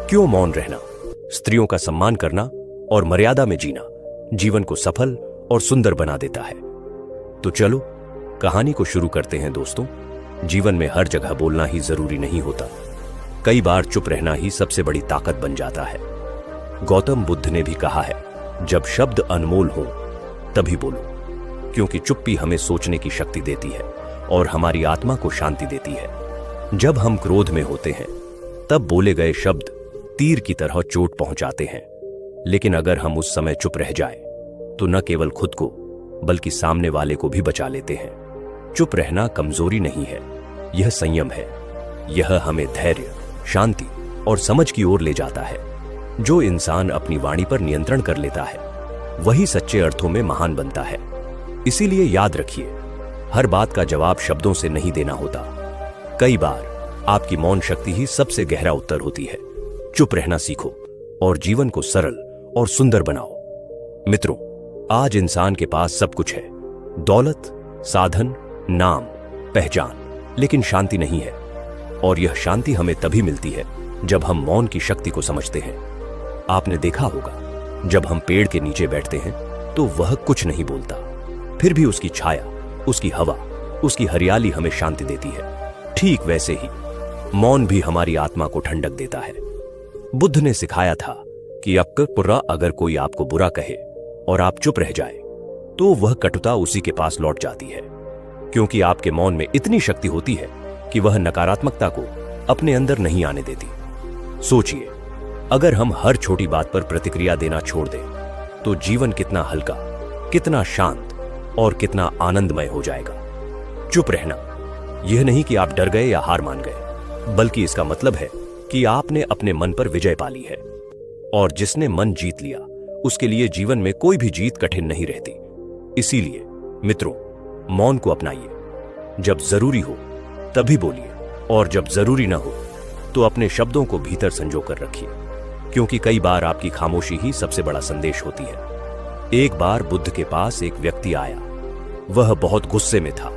क्यों मौन रहना, स्त्रियों का सम्मान करना और मर्यादा में जीना जीवन को सफल और सुंदर बना देता है। तो चलो कहानी को शुरू करते हैं दोस्तों। जीवन में हर जगह बोलना ही जरूरी नहीं होता, कई बार चुप रहना ही सबसे बड़ी ताकत बन जाता है। गौतम बुद्ध ने भी कहा है, जब शब्द अनमोल हो तभी बोलो, क्योंकि चुप्पी हमें सोचने की शक्ति देती है और हमारी आत्मा को शांति देती है। जब हम क्रोध में होते हैं तब बोले गए शब्द तीर की तरह चोट पहुंचाते हैं, लेकिन अगर हम उस समय चुप रह जाए तो न केवल खुद को बल्कि सामने वाले को भी बचा लेते हैं। चुप रहना कमजोरी नहीं है, यह संयम है। यह हमें धैर्य, शांति और समझ की ओर ले जाता है। जो इंसान अपनी वाणी पर नियंत्रण कर लेता है वही सच्चे अर्थों में महान बनता है। इसीलिए याद रखिए, हर बात का जवाब शब्दों से नहीं देना होता। कई बार आपकी मौन शक्ति ही सबसे गहरा उत्तर होती है। चुप रहना सीखो और जीवन को सरल और सुंदर बनाओ। मित्रों, आज इंसान के पास सब कुछ है, दौलत, साधन, नाम, पहचान, लेकिन शांति नहीं है। और यह शांति हमें तभी मिलती है जब हम मौन की शक्ति को समझते हैं। आपने देखा होगा, जब हम पेड़ के नीचे बैठते हैं तो वह कुछ नहीं बोलता, फिर भी उसकी छाया, उसकी हवा, उसकी हरियाली हमें शांति देती है। ठीक वैसे ही मौन भी हमारी आत्मा को ठंडक देता है। बुद्ध ने सिखाया था कि अगर कोई आपको बुरा कहे और आप चुप रह जाए तो वह कटुता उसी के पास लौट जाती है, क्योंकि आपके मौन में इतनी शक्ति होती है कि वह नकारात्मकता को अपने अंदर नहीं आने देती। सोचिए, अगर हम हर छोटी बात पर प्रतिक्रिया देना छोड़ दें तो जीवन कितना हल्का, कितना शांत और कितना आनंदमय हो जाएगा। चुप रहना यह नहीं कि आप डर गए या हार मान गए, बल्कि इसका मतलब है कि आपने अपने मन पर विजय पा ली है। और जिसने मन जीत लिया उसके लिए जीवन में कोई भी जीत कठिन नहीं रहती। इसीलिए मित्रों, मौन को अपनाइए। जब जरूरी हो तभी बोलिए, और जब जरूरी ना हो तो अपने शब्दों को भीतर संजो कर रखिए, क्योंकि कई बार आपकी खामोशी ही सबसे बड़ा संदेश होती है। एक बार बुद्ध के पास एक व्यक्ति आया। वह बहुत गुस्से में था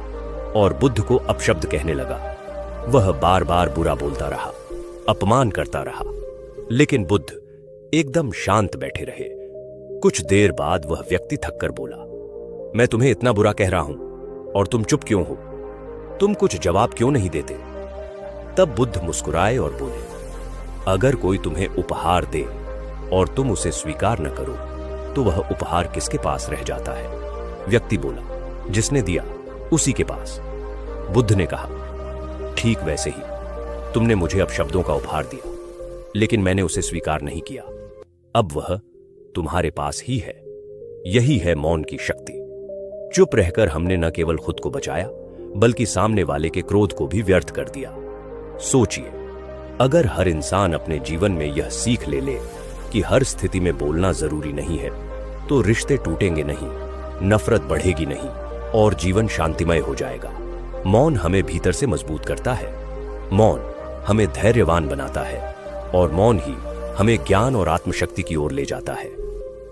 और बुद्ध को अपशब्द कहने लगा। वह बार बार बुरा बोलता रहा, अपमान करता रहा, लेकिन बुद्ध एकदम शांत बैठे रहे। कुछ देर बाद वह व्यक्ति थककर बोला, मैं तुम्हें इतना बुरा कह रहा हूं और तुम चुप क्यों हो? तुम कुछ जवाब क्यों नहीं देते? तब बुद्ध मुस्कुराए और बोले, अगर कोई तुम्हें उपहार दे और तुम उसे स्वीकार न करो तो वह उपहार किसके पास रह जाता है? व्यक्ति बोला, जिसने दिया उसी के पास। बुद्ध ने कहा, ठीक वैसे ही तुमने मुझे अपशब्दों का उपहार दिया, लेकिन मैंने उसे स्वीकार नहीं किया। अब वह तुम्हारे पास ही है। यही है मौन की शक्ति। चुप रहकर हमने न केवल खुद को बचाया, बल्कि सामने वाले के क्रोध को भी व्यर्थ कर दिया। सोचिए, अगर हर इंसान अपने जीवन में यह सीख ले कि हर स्थिति में बोलना जरूरी नहीं है, तो रिश्ते टूटेंगे नहीं, नफरत बढ़ेगी नहीं और जीवन शांतिमय हो जाएगा। मौन हमें भीतर से मजबूत करता है, मौन हमें धैर्यवान बनाता है और मौन ही हमें ज्ञान और आत्मशक्ति की ओर ले जाता है।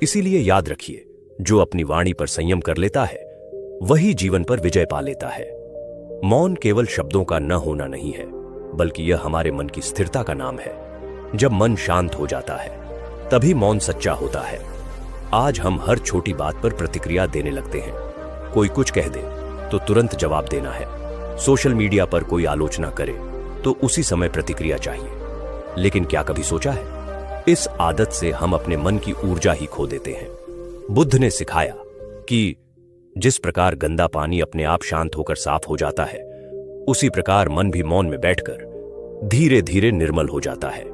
इसीलिए याद रखिए, जो अपनी वाणी पर संयम कर लेता है वही जीवन पर विजय पा लेता है। मौन केवल शब्दों का न होना नहीं है, बल्कि यह हमारे मन की स्थिरता का नाम है। जब मन शांत हो जाता है तभी मौन सच्चा होता है। आज हम हर छोटी बात पर प्रतिक्रिया देने लगते हैं। कोई कुछ कह दे तो तुरंत जवाब देना है। सोशल मीडिया पर कोई आलोचना करे तो उसी समय प्रतिक्रिया चाहिए। लेकिन क्या कभी सोचा है, इस आदत से हम अपने मन की ऊर्जा ही खो देते हैं। बुद्ध ने सिखाया कि जिस प्रकार गंदा पानी अपने आप शांत होकर साफ हो जाता है, उसी प्रकार मन भी मौन में बैठकर धीरे धीरे निर्मल हो जाता है।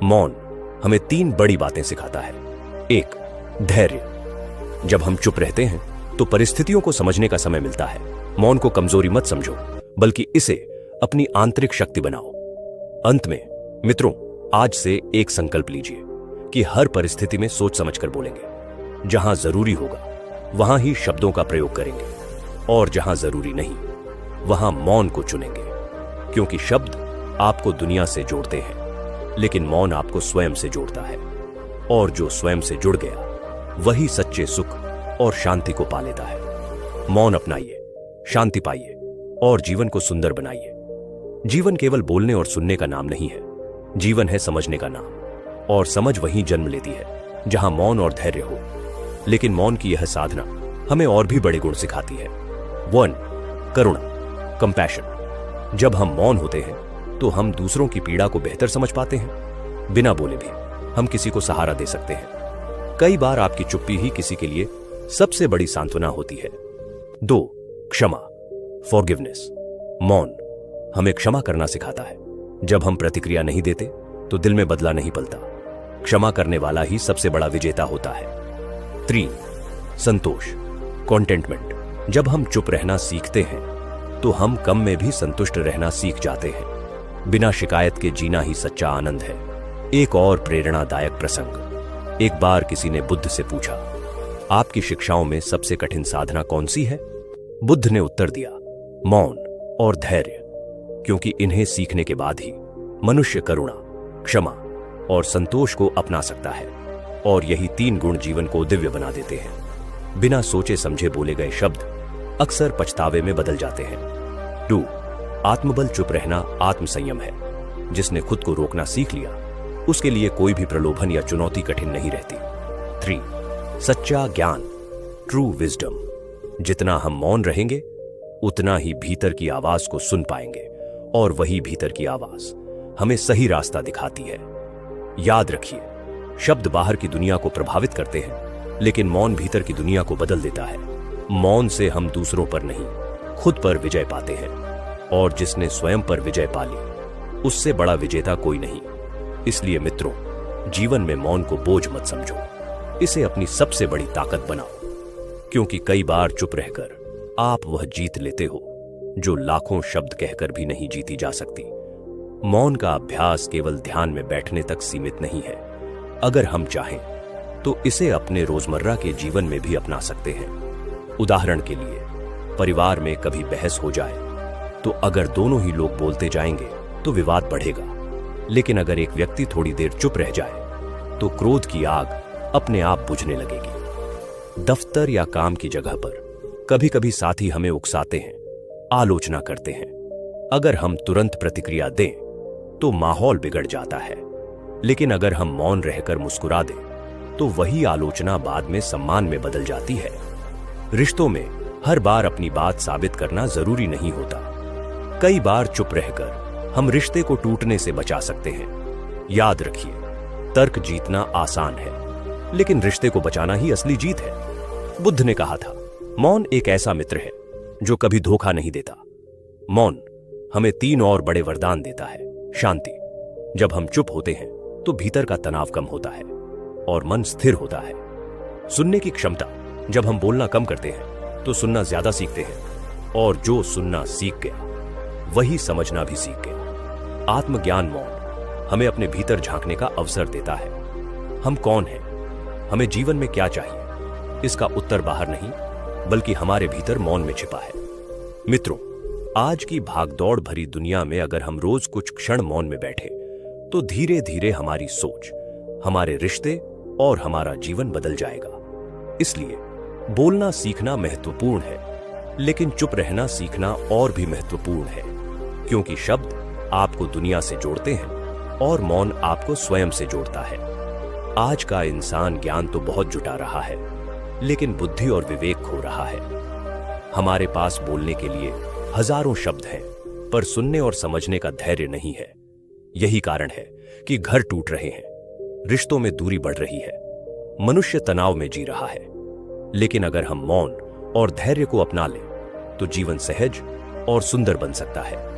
मौन हमें 3 बड़ी बातें सिखाता है। 1, धैर्य। जब हम चुप रहते हैं तो परिस्थितियों को समझने का समय मिलता है। मौन को कमजोरी मत समझो, बल्कि इसे अपनी आंतरिक शक्ति बनाओ। अंत में मित्रों, आज से एक संकल्प लीजिए कि हर परिस्थिति में सोच समझकर बोलेंगे। जहां जरूरी होगा वहां ही शब्दों का प्रयोग करेंगे, और जहां जरूरी नहीं वहां मौन को चुनेंगे, क्योंकि शब्द आपको दुनिया से जोड़ते हैं, लेकिन मौन आपको स्वयं से जोड़ता है। और जो स्वयं से जुड़ गया वही सच्चे सुख और शांति को पा लेता है। मौन अपनाइए, शांति पाइए और जीवन को सुंदर बनाइए। जीवन केवल बोलने और सुनने का नाम नहीं है, जीवन है समझने का नाम। और समझ वहीं जन्म लेती है जहां मौन और धैर्य हो। लेकिन मौन की यह साधना हमें और भी बड़े गुण सिखाती है। 1. करुणा, कंपैशन। जब हम मौन होते हैं तो हम दूसरों की पीड़ा को बेहतर समझ पाते हैं। बिना बोले भी हम किसी को सहारा दे सकते हैं। कई बार आपकी चुप्पी ही किसी के लिए सबसे बड़ी सांत्वना होती है। 2. क्षमा, फॉरगिवनेस। मौन हमें क्षमा करना सिखाता है। जब हम प्रतिक्रिया नहीं देते तो दिल में बदला नहीं पलता। क्षमा करने वाला ही सबसे बड़ा विजेता होता है। 3. संतोष, कॉन्टेंटमेंट। जब हम चुप रहना सीखते हैं तो हम कम में भी संतुष्ट रहना सीख जाते हैं। बिना शिकायत के जीना ही सच्चा आनंद है। एक और प्रेरणादायक प्रसंग। एक बार किसी ने बुद्ध से पूछा, आपकी शिक्षाओं में सबसे कठिन साधना कौन सी है? बुद्ध ने उत्तर दिया, मौन और धैर्य, क्योंकि इन्हें सीखने के बाद ही मनुष्य करुणा, क्षमा और संतोष को अपना सकता है। और यही 3 गुण जीवन को दिव्य बना देते हैं। बिना सोचे समझे बोले गए शब्द अक्सर पछतावे में बदल जाते हैं। 2. आत्मबल, चुप रहना आत्मसंयम है। जिसने खुद को रोकना सीख लिया उसके लिए कोई भी प्रलोभन या चुनौती कठिन नहीं रहती। 3. सच्चा ज्ञान, ट्रू विजडम। जितना हम मौन रहेंगे उतना ही भीतर की आवाज को सुन पाएंगे और वही भीतर की आवाज हमें सही रास्ता दिखाती है। याद रखिए, शब्द बाहर की दुनिया को प्रभावित करते हैं, लेकिन मौन भीतर की दुनिया को बदल देता है। मौन से हम दूसरों पर नहीं, खुद पर विजय पाते हैं। और जिसने स्वयं पर विजय पा ली उससे बड़ा विजेता कोई नहीं। इसलिए मित्रों, जीवन में मौन को बोझ मत समझो, इसे अपनी सबसे बड़ी ताकत बनाओ। क्योंकि कई बार चुप रहकर आप वह जीत लेते हो जो लाखों शब्द कहकर भी नहीं जीती जा सकती। मौन का अभ्यास केवल ध्यान में बैठने तक सीमित नहीं है। अगर हम चाहें तो इसे अपने रोजमर्रा के जीवन में भी अपना सकते हैं। उदाहरण के लिए, परिवार में कभी बहस हो जाए तो अगर दोनों ही लोग बोलते जाएंगे तो विवाद बढ़ेगा। लेकिन अगर एक व्यक्ति थोड़ी देर चुप रह जाए तो क्रोध की आग अपने आप बुझने लगेगी। दफ्तर या काम की जगह पर कभी कभी साथी हमें उकसाते हैं, आलोचना करते हैं। अगर हम तुरंत प्रतिक्रिया दें तो माहौल बिगड़ जाता है। लेकिन अगर हम मौन रहकर मुस्कुरा दें तो वही आलोचना बाद में सम्मान में बदल जाती है। रिश्तों में हर बार अपनी बात साबित करना जरूरी नहीं होता। कई बार चुप रहकर हम रिश्ते को टूटने से बचा सकते हैं। याद रखिए, तर्क जीतना आसान है, लेकिन रिश्ते को बचाना ही असली जीत है। बुद्ध ने कहा था, मौन एक ऐसा मित्र है जो कभी धोखा नहीं देता। मौन हमें 3 और बड़े वरदान देता है। शांति, जब हम चुप होते हैं तो भीतर का तनाव कम होता है और मन स्थिर होता है। सुनने की क्षमता, जब हम बोलना कम करते हैं तो सुनना ज्यादा सीखते हैं, और जो सुनना सीख गया वही समझना भी सीख गया। आत्मज्ञान, मौन हमें अपने भीतर झांकने का अवसर देता है। हम कौन हैं, हमें जीवन में क्या चाहिए, इसका उत्तर बाहर नहीं बल्कि हमारे भीतर मौन में छिपा है। मित्रों, आज की भागदौड़ भरी दुनिया में अगर हम रोज कुछ क्षण मौन में बैठे तो धीरे धीरे हमारी सोच, हमारे रिश्ते और हमारा जीवन बदल जाएगा। इसलिए बोलना सीखना महत्वपूर्ण है, लेकिन चुप रहना सीखना और भी महत्वपूर्ण है। क्योंकि शब्द आपको दुनिया से जोड़ते हैं और मौन आपको स्वयं से जोड़ता है। आज का इंसान ज्ञान तो बहुत जुटा रहा है, लेकिन बुद्धि और विवेक खो रहा है। हमारे पास बोलने के लिए हजारों शब्द हैं, पर सुनने और समझने का धैर्य नहीं है। यही कारण है कि घर टूट रहे हैं, रिश्तों में दूरी बढ़ रही है, मनुष्य तनाव में जी रहा है। लेकिन अगर हम मौन और धैर्य को अपना लें तो जीवन सहज और सुंदर बन सकता है।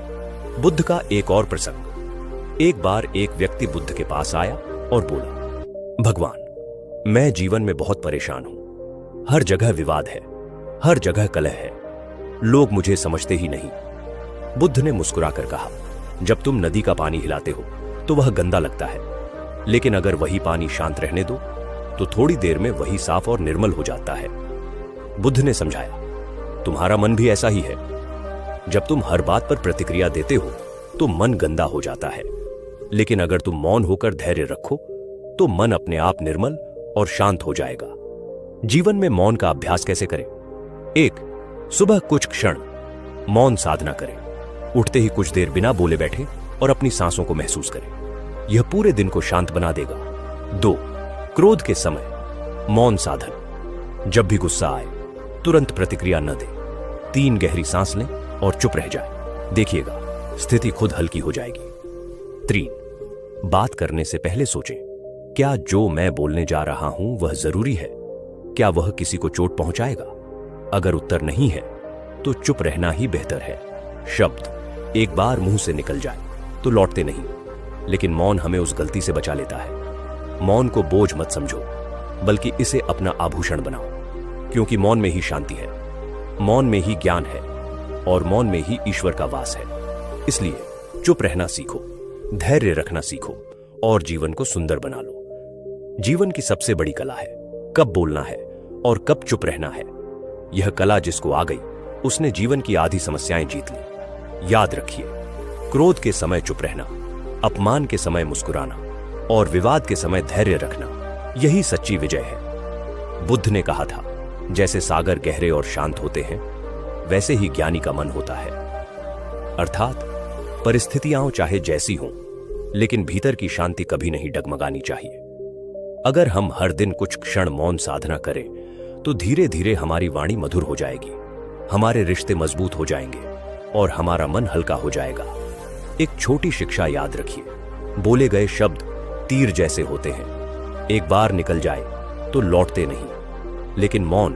बुद्ध का एक और प्रसंग। एक बार एक व्यक्ति बुद्ध के पास आया और बोला, भगवान, मैं जीवन में बहुत परेशान हूं। हर जगह विवाद है, हर जगह कलह है, लोग मुझे समझते ही नहीं। बुद्ध ने मुस्कुराकर कहा, जब तुम नदी का पानी हिलाते हो तो वह गंदा लगता है, लेकिन अगर वही पानी शांत रहने दो तो थोड़ी देर में वही साफ और निर्मल हो जाता है। बुद्ध ने समझाया, तुम्हारा मन भी ऐसा ही है। जब तुम हर बात पर प्रतिक्रिया देते हो तो मन गंदा हो जाता है, लेकिन अगर तुम मौन होकर धैर्य रखो तो मन अपने आप निर्मल और शांत हो जाएगा। जीवन में मौन का अभ्यास कैसे करें? 1. सुबह कुछ क्षण मौन साधना करें। उठते ही कुछ देर बिना बोले बैठे और अपनी सांसों को महसूस करें। यह पूरे दिन को शांत बना देगा 2. क्रोध के समय मौन साधन। जब भी गुस्सा आए तुरंत प्रतिक्रिया न दे। 3. गहरी सांस लें और चुप रह जाए। देखिएगा स्थिति खुद हल्की हो जाएगी। 3. बात करने से पहले सोचें, क्या जो मैं बोलने जा रहा हूं वह जरूरी है? क्या वह किसी को चोट पहुंचाएगा? अगर उत्तर नहीं है तो चुप रहना ही बेहतर है। शब्द एक बार मुंह से निकल जाए तो लौटते नहीं, लेकिन मौन हमें उस गलती से बचा लेता है। मौन को बोझ मत समझो, बल्कि इसे अपना आभूषण बनाओ, क्योंकि मौन में ही शांति है, मौन में ही ज्ञान है और मौन में ही ईश्वर का वास है। इसलिए चुप रहना सीखो, धैर्य रखना सीखो और जीवन को सुंदर बना लो। जीवन की सबसे बड़ी कला है कब बोलना है और कब चुप रहना है। यह कला जिसको आ गई उसने जीवन की आधी समस्याएं जीत ली। याद रखिए, क्रोध के समय चुप रहना, अपमान के समय मुस्कुराना और विवाद के समय धैर्य रखना, यही सच्ची विजय है। बुद्ध ने कहा था, जैसे सागर गहरे और शांत होते हैं वैसे ही ज्ञानी का मन होता है। अर्थात परिस्थितियां चाहे जैसी हों, लेकिन भीतर की शांति कभी नहीं डगमगानी चाहिए। अगर हम हर दिन कुछ क्षण मौन साधना करें तो धीरे धीरे हमारी वाणी मधुर हो जाएगी, हमारे रिश्ते मजबूत हो जाएंगे और हमारा मन हल्का हो जाएगा। एक छोटी शिक्षा याद रखिए, बोले गए शब्द तीर जैसे होते हैं, एक बार निकल जाए तो लौटते नहीं, लेकिन मौन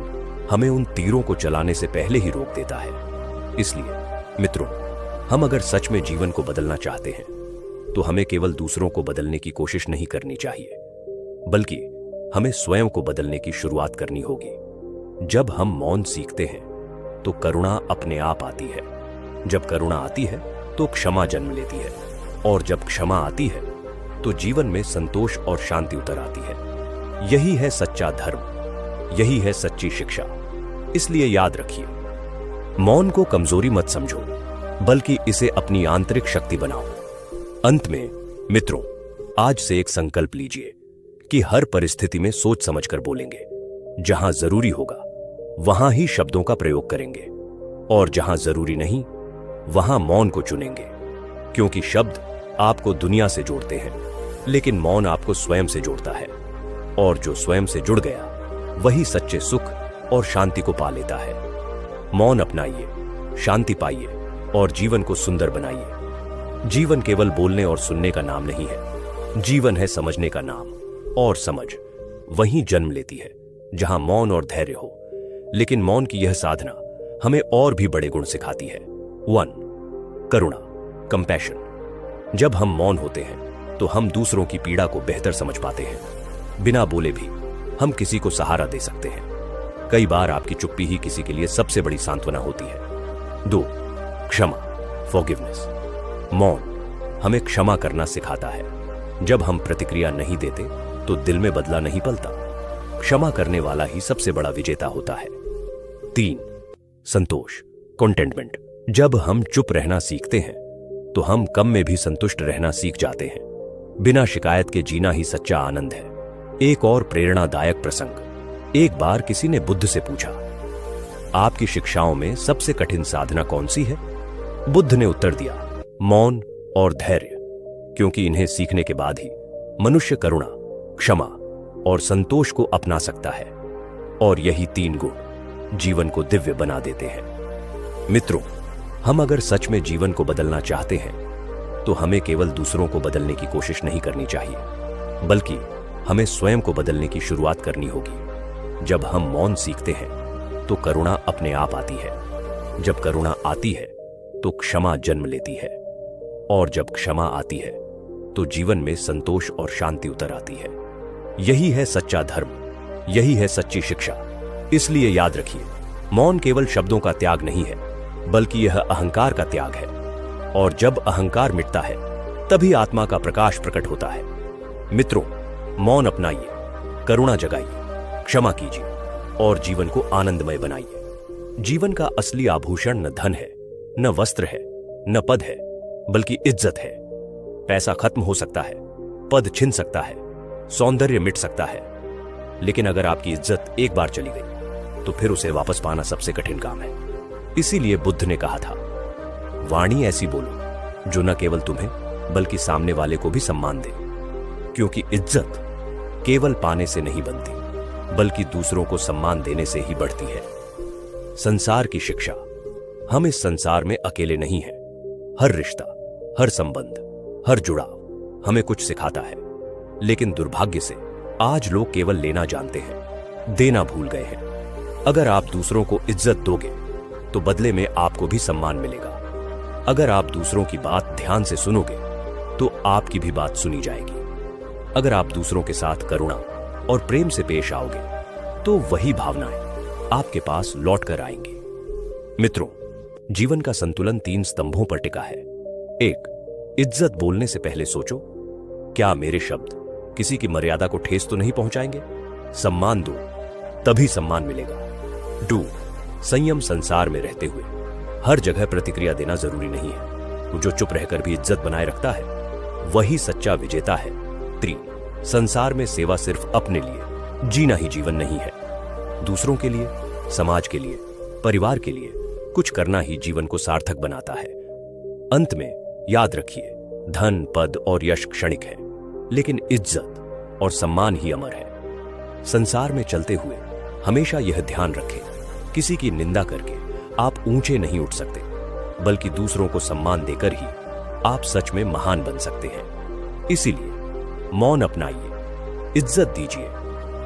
हमें उन तीरों को चलाने से पहले ही रोक देता है। इसलिए मित्रों, हम अगर सच में जीवन को बदलना चाहते हैं तो हमें केवल दूसरों को बदलने की कोशिश नहीं करनी चाहिए, बल्कि हमें स्वयं को बदलने की शुरुआत करनी होगी। जब हम मौन सीखते हैं तो करुणा अपने आप आती है, जब करुणा आती है तो क्षमा जन्म लेती है, और जब क्षमा आती है तो जीवन में संतोष और शांति उतर आती है। यही है सच्चा धर्म, यही है सच्ची शिक्षा। इसलिए याद रखिए, मौन को कमजोरी मत समझो, बल्कि इसे अपनी आंतरिक शक्ति बनाओ। अंत में मित्रों, आज से एक संकल्प लीजिए कि हर परिस्थिति में सोच समझकर बोलेंगे। जहां जरूरी होगा वहां ही शब्दों का प्रयोग करेंगे, और जहां जरूरी नहीं वहां मौन को चुनेंगे, क्योंकि शब्द आपको दुनिया से जोड़ते हैं, लेकिन मौन आपको स्वयं से जोड़ता है, और जो स्वयं से जुड़ गया वही सच्चे सुख और शांति को पा लेता है। मौन अपनाइए, शांति पाइए और जीवन को सुंदर बनाइए। जीवन केवल बोलने और सुनने का नाम नहीं है, जीवन है समझने का नाम, और समझ वहीं जन्म लेती है जहां मौन और धैर्य हो। लेकिन मौन की यह साधना हमें और भी बड़े गुण सिखाती है। 1. करुणा, कंपैशन। जब हम मौन होते हैं तो हम दूसरों की पीड़ा को बेहतर समझ पाते हैं। बिना बोले भी हम किसी को सहारा दे सकते हैं। कई बार आपकी चुप्पी ही किसी के लिए सबसे बड़ी सांत्वना होती है। 2. क्षमा, फॉरगिवनेस। मौन हमें क्षमा करना सिखाता है। जब हम प्रतिक्रिया नहीं देते तो दिल में बदला नहीं पलता। क्षमा करने वाला ही सबसे बड़ा विजेता होता है। 3. संतोष, कंटेंटमेंट। जब हम चुप रहना सीखते हैं तो हम कम में भी संतुष्ट रहना सीख जाते हैं। बिना शिकायत के जीना ही सच्चा आनंद है। एक और प्रेरणादायक प्रसंग। एक बार किसी ने बुद्ध से पूछा, आपकी शिक्षाओं में सबसे कठिन साधना कौन सी है? बुद्ध ने उत्तर दिया, मौन और धैर्य, क्योंकि इन्हें सीखने के बाद ही मनुष्य करुणा, क्षमा और संतोष को अपना सकता है, और यही 3 गुण जीवन को दिव्य बना देते हैं। मित्रों, हम अगर सच में जीवन को बदलना चाहते हैं तो हमें केवल दूसरों को बदलने की कोशिश नहीं करनी चाहिए, बल्कि हमें स्वयं को बदलने की शुरुआत करनी होगी। जब हम मौन सीखते हैं तो करुणा अपने आप आती है, जब करुणा आती है तो क्षमा जन्म लेती है, और जब क्षमा आती है तो जीवन में संतोष और शांति उतर आती है। यही है सच्चा धर्म, यही है सच्ची शिक्षा। इसलिए याद रखिए, मौन केवल शब्दों का त्याग नहीं है, बल्कि यह अहंकार का त्याग है, और जब अहंकार मिटता है तभी आत्मा का प्रकाश प्रकट होता है। मित्रों, मौन अपनाइए, करुणा जगाइए, क्षमा कीजिए और जीवन को आनंदमय बनाइए। जीवन का असली आभूषण न धन है, न वस्त्र है, न पद है, बल्कि इज्जत है। पैसा खत्म हो सकता है, पद छिन सकता है, सौंदर्य मिट सकता है, लेकिन अगर आपकी इज्जत एक बार चली गई तो फिर उसे वापस पाना सबसे कठिन काम है। इसीलिए बुद्ध ने कहा था, वाणी ऐसी बोलो जो न केवल तुम्हें बल्कि सामने वाले को भी सम्मान दे, क्योंकि इज्जत केवल पाने से नहीं बनती, बल्कि दूसरों को सम्मान देने से ही बढ़ती है। संसार की शिक्षा। हम इस संसार में अकेले नहीं हैं। हर रिश्ता, हर संबंध, हर जुड़ाव हमें कुछ सिखाता है। लेकिन दुर्भाग्य से आज लोग केवल लेना जानते हैं, देना भूल गए हैं। अगर आप दूसरों को इज्जत दोगे तो बदले में आपको भी सम्मान मिलेगा। अगर आप दूसरों की बात ध्यान से सुनोगे तो आपकी भी बात सुनी जाएगी। अगर आप दूसरों के साथ करुणा और प्रेम से पेश आओगे तो वही भावनाएं आपके पास लौट कर आएंगी। मित्रों, जीवन का संतुलन 3 स्तंभों पर टिका है। 1. इज्जत बोलने से पहले सोचो, क्या मेरे शब्द किसी की मर्यादा को ठेस तो नहीं पहुंचाएंगे? सम्मान दो, तभी सम्मान मिलेगा। 2. संयम। संसार में रहते हुए हर जगह प्रतिक्रिया देना जरूरी नहीं है। जो चुप रहकर भी इज्जत बनाए रखता है वही सच्चा विजेता है। 3. संसार में सेवा सिर्फ अपने लिए जीना ही जीवन नहीं है। दूसरों के लिए, समाज के लिए, परिवार के लिए कुछ करना ही जीवन को सार्थक बनाता है। अंत में याद रखिए, धन, पद और यश क्षणिक है, लेकिन इज्जत और सम्मान ही अमर है। संसार में चलते हुए हमेशा यह ध्यान रखें, किसी की निंदा करके आप ऊंचे नहीं उठ सकते, बल्कि दूसरों को सम्मान देकर ही आप सच में महान बन सकते हैं। इसीलिए मौन अपनाइए, इज्जत दीजिए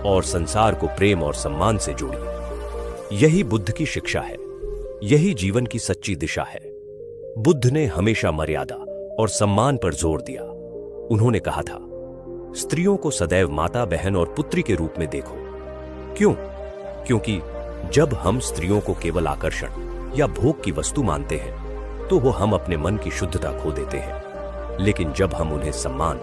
और संसार को प्रेम और सम्मान से जोड़िए। यही बुद्ध की शिक्षा है, यही जीवन की सच्ची दिशा है। बुद्ध ने हमेशा मर्यादा और सम्मान पर जोर दिया। उन्होंने कहा था, स्त्रियों को सदैव माता, बहन और पुत्री के रूप में देखो। क्यों? क्योंकि जब हम स्त्रियों को केवल आकर्षण या भोग की वस्तु मानते हैं तो वो हम अपने मन की शुद्धता खो देते हैं। लेकिन जब हम उन्हें सम्मान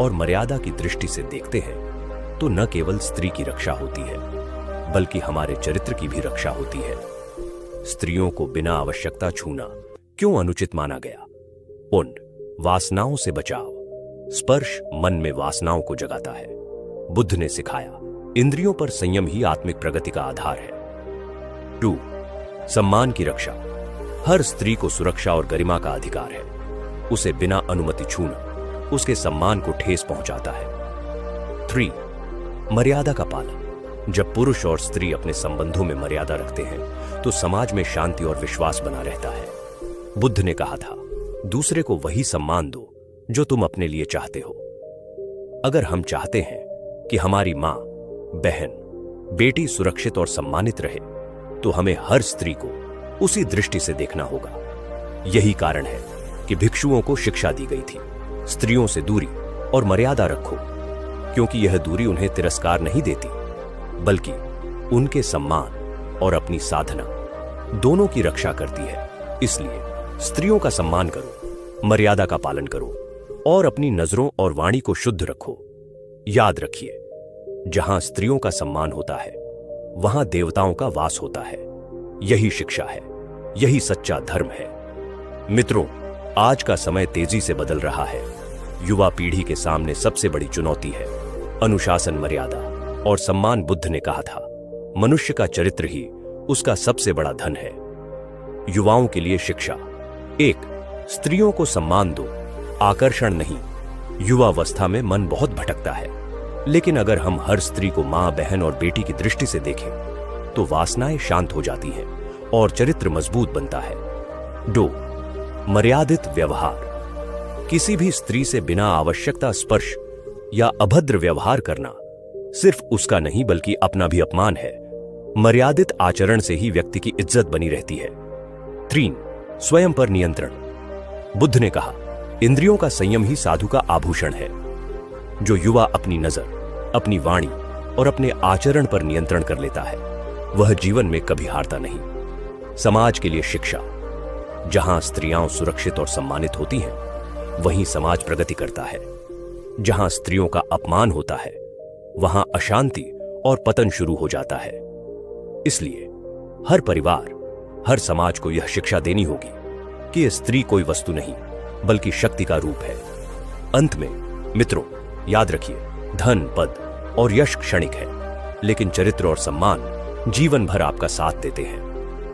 और मर्यादा की दृष्टि से देखते हैं तो न केवल स्त्री की रक्षा होती है, बल्कि हमारे चरित्र की भी रक्षा होती है। स्त्रियों को बिना आवश्यकता छूना क्यों अनुचित माना गया? उन वासनाओं से बचाव। स्पर्श मन में वासनाओं को जगाता है। बुद्ध ने सिखाया, इंद्रियों पर संयम ही आत्मिक प्रगति का आधार है। 2. सम्मान की रक्षा। हर स्त्री को सुरक्षा और गरिमा का अधिकार है। उसे बिना अनुमति छूना उसके सम्मान को ठेस पहुंचाता है। 3. मर्यादा का पालन। जब पुरुष और स्त्री अपने संबंधों में मर्यादा रखते हैं तो समाज में शांति और विश्वास बना रहता है। बुद्ध ने कहा था, दूसरे को वही सम्मान दो जो तुम अपने लिए चाहते हो। अगर हम चाहते हैं कि हमारी मां, बहन, बेटी सुरक्षित और सम्मानित रहे तो हमें हर स्त्री को उसी दृष्टि से देखना होगा। यही कारण है कि भिक्षुओं को शिक्षा दी गई थी, स्त्रियों से दूरी और मर्यादा रखो, क्योंकि यह दूरी उन्हें तिरस्कार नहीं देती, बल्कि उनके सम्मान और अपनी साधना दोनों की रक्षा करती है। इसलिए स्त्रियों का सम्मान करो, मर्यादा का पालन करो और अपनी नजरों और वाणी को शुद्ध रखो। याद रखिए, जहां स्त्रियों का सम्मान होता है वहां देवताओं का वास होता है। यही शिक्षा है, यही सच्चा धर्म है। मित्रों, आज का समय तेजी से बदल रहा है। युवा पीढ़ी के सामने सबसे बड़ी चुनौती है अनुशासन, मर्यादा और सम्मान। बुद्ध ने कहा था, मनुष्य का चरित्र ही उसका सबसे बड़ा धन है। युवाओं के लिए शिक्षा। 1. स्त्रियों को सम्मान दो, आकर्षण नहीं। युवावस्था में मन बहुत भटकता है, लेकिन अगर हम हर स्त्री को मां, बहन और बेटी की दृष्टि से देखें तो वासनाएं शांत हो जाती हैं और चरित्र मजबूत बनता है। 2. मर्यादित व्यवहार। किसी भी स्त्री से बिना आवश्यकता स्पर्श या अभद्र व्यवहार करना सिर्फ उसका नहीं बल्कि अपना भी अपमान है। मर्यादित आचरण से ही व्यक्ति की इज्जत बनी रहती है। 3. स्वयं पर नियंत्रण। बुद्ध ने कहा, इंद्रियों का संयम ही साधु का आभूषण है। जो युवा अपनी नजर, अपनी वाणी और अपने आचरण पर नियंत्रण कर लेता है वह जीवन में कभी हारता नहीं। समाज के लिए शिक्षा। जहां स्त्रियां सुरक्षित और सम्मानित होती हैं वहीं समाज प्रगति करता है। जहां स्त्रियों का अपमान होता है वहां अशांति और पतन शुरू हो जाता है। इसलिए हर परिवार, हर समाज को यह शिक्षा देनी होगी कि स्त्री कोई वस्तु नहीं बल्कि शक्ति का रूप है। अंत में मित्रों, याद रखिए, धन, पद और यश क्षणिक है, लेकिन चरित्र और सम्मान जीवन भर आपका साथ देते हैं।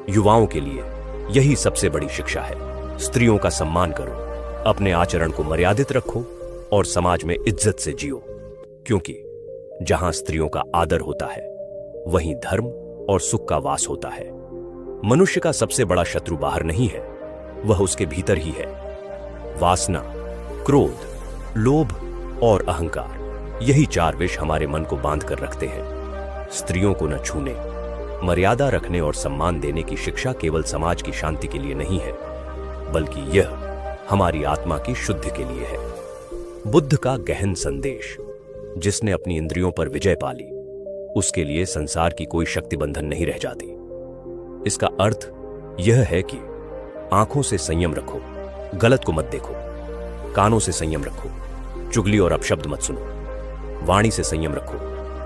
युवाओं के लिए यही सबसे बड़ी शिक्षा है। स्त्रियों का सम्मान करो, अपने आचरण को मर्यादित रखो और समाज में इज्जत से जियो, क्योंकि जहां स्त्रियों का आदर होता है वहीं धर्म और सुख का वास होता है। मनुष्य का सबसे बड़ा शत्रु बाहर नहीं है, वह उसके भीतर ही है। वासना, क्रोध, लोभ और अहंकार, यही 4 विष हमारे मन को बांध कर रखते हैं। स्त्रियों को न छूने, मर्यादा रखने और सम्मान देने की शिक्षा केवल समाज की शांति के लिए नहीं है, बल्कि यह हमारी आत्मा की शुद्धि के लिए है। बुद्ध का गहन संदेश, जिसने अपनी इंद्रियों पर विजय पा ली, उसके लिए संसार की कोई शक्ति बंधन नहीं रह जाती। इसका अर्थ यह है कि आंखों से संयम रखो, गलत को मत देखो। कानों से संयम रखो, चुगली और अपशब्द मत सुनो। वाणी से संयम रखो,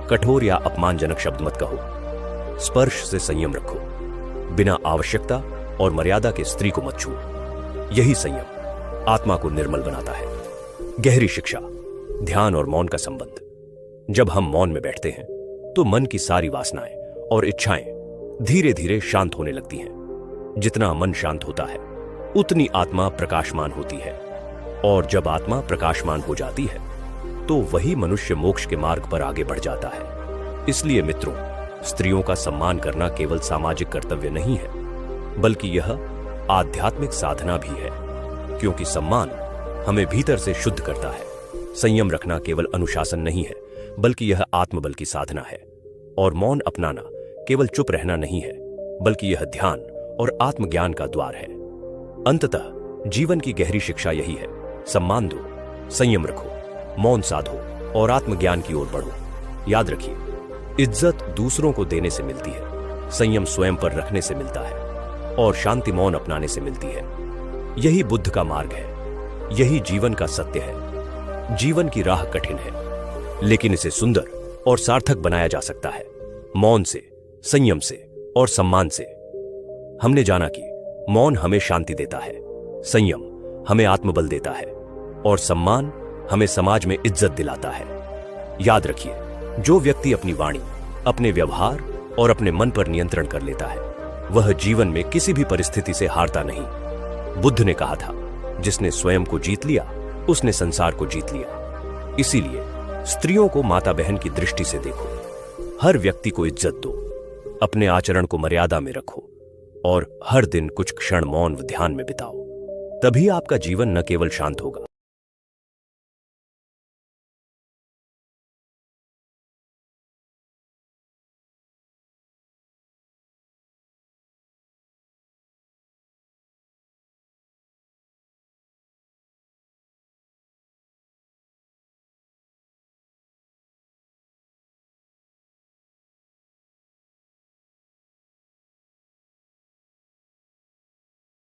कठोर या अपमानजनक शब्द मत कहो। स्पर्श से संयम रखो, बिना आवश्यकता और मर्यादा के स्त्री को मत छुओ। यही संयम आत्मा को निर्मल बनाता है। गहरी शिक्षा, ध्यान और मौन का संबंध। जब हम मौन में बैठते हैं तो मन की सारी वासनाएं और इच्छाएं धीरे धीरे शांत होने लगती हैं। जितना मन शांत होता है उतनी आत्मा प्रकाशमान होती है, और जब आत्मा प्रकाशमान हो जाती है तो वही मनुष्य मोक्ष के मार्ग पर आगे बढ़ जाता है। इसलिए मित्रों, स्त्रियों का सम्मान करना केवल सामाजिक कर्तव्य नहीं है, बल्कि यह आध्यात्मिक साधना भी है, क्योंकि सम्मान हमें भीतर से शुद्ध करता है। संयम रखना केवल अनुशासन नहीं है, बल्कि यह आत्मबल की साधना है। और मौन अपनाना केवल चुप रहना नहीं है, बल्कि यह ध्यान और आत्मज्ञान का द्वार है। अंततः जीवन की गहरी शिक्षा यही है: सम्मान दो, संयम रखो, मौन साधो और आत्मज्ञान की ओर बढ़ो। याद रखिए, इज्जत दूसरों को देने से मिलती है, संयम स्वयं पर रखने से मिलता है, और शांति मौन अपनाने से मिलती है। यही बुद्ध का मार्ग है, यही जीवन का सत्य है। जीवन की राह कठिन है, लेकिन इसे सुंदर और सार्थक बनाया जा सकता है, मौन से, संयम से और सम्मान से। हमने जाना कि मौन हमें शांति देता है, संयम हमें आत्मबल देता है, और सम्मान हमें समाज में इज्जत दिलाता है। याद रखिए, जो व्यक्ति अपनी वाणी, अपने व्यवहार और अपने मन पर नियंत्रण कर लेता है, वह जीवन में किसी भी परिस्थिति से हारता नहीं। बुद्ध ने कहा था, जिसने स्वयं को जीत लिया उसने संसार को जीत लिया। इसीलिए स्त्रियों को माता बहन की दृष्टि से देखो, हर व्यक्ति को इज्जत दो, अपने आचरण को मर्यादा में रखो, और हर दिन कुछ क्षण मौन व ध्यान में बिताओ। तभी आपका जीवन न केवल शांत होगा,